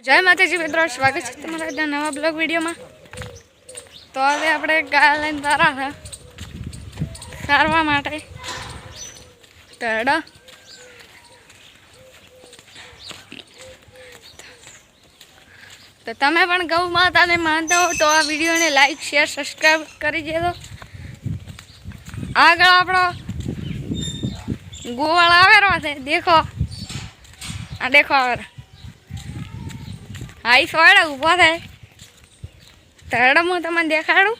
जय माताजी मित्रों, स्वागत है तुम्हारा नवा ब्लॉग वीडियो में। तो હવે આપણે ગાય લઈને તારા હતા સારવા માટે તડા તો તમે પણ ગૌ માતાને માનતા હો તો આ વિડીયોને લાઈક શેર સબસ્ક્રાઇબ કરી દેજો। આગળ આપણો ગોવાળ આવેલો છે, દેખો આ દેખો આવે हाई सोड़ा ऊपर है तड़ा मु तमने देखाड़ू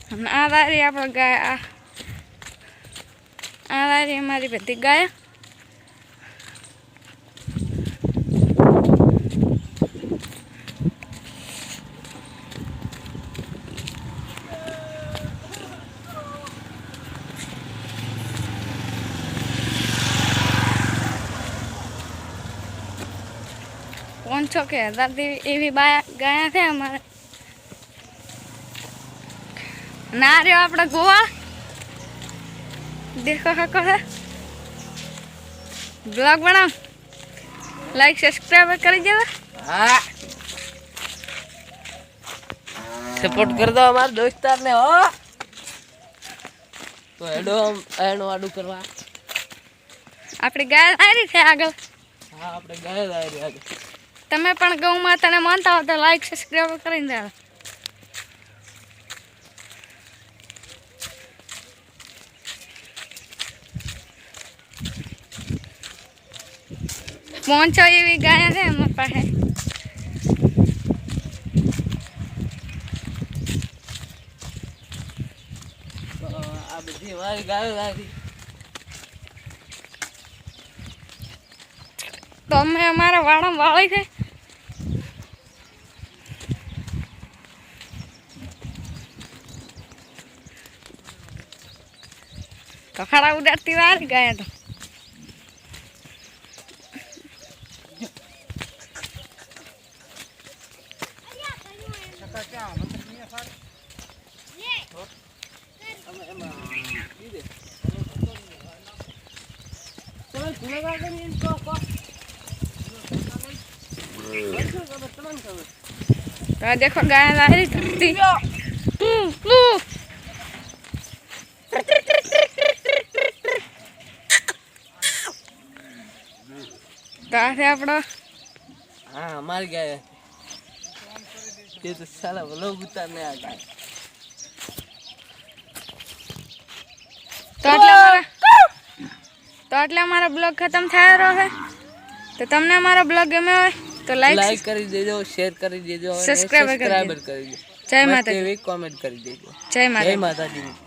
हम आ रही आप गाय आ रही हमारी बधी गाय। पहुंचो के एवी गाया थे हमारे ना रे अपना गोवा देखो हको है ब्लॉग बनाओ लाइक सब्सक्राइब कर दो। हाँ सपोर्ट कर दो हमारे दोस्तार ने हो तो हेडो हम एनो आडू करवा अपनी गाय आ रही थे आगे। हाँ अपने गाय आ रही आगे તમે પણ ગૌ માતાને માનતા હો તો લાઈક સબસ્ક્રાઇબ કરીને જાવ। પહોંચો એવી ગાય છે અમારી પાસે। આ બધી મારી ગાયો લાગી તો અમે અમારા વાળામાં વાળી છે કફાડા ઉડાડતી વાર ગયા તો तो देखो गाय ला रही थी अपना। हाँ हमारी गाय ये तो साला लोग उतारने आ गए तो એટલે અમારો બ્લોગ ખતમ થાય રહ્યો છે। તો તમને અમારો બ્લોગ ગમે હોય તો લાઈક કરી દેજો, શેર કરી દેજો, સબસ્ક્રાઇબ કરી દેજો। કરી દેજો। જય માતાજી, કમેન્ટ કરી દેજો। જય માતાજી। જય માતાજી।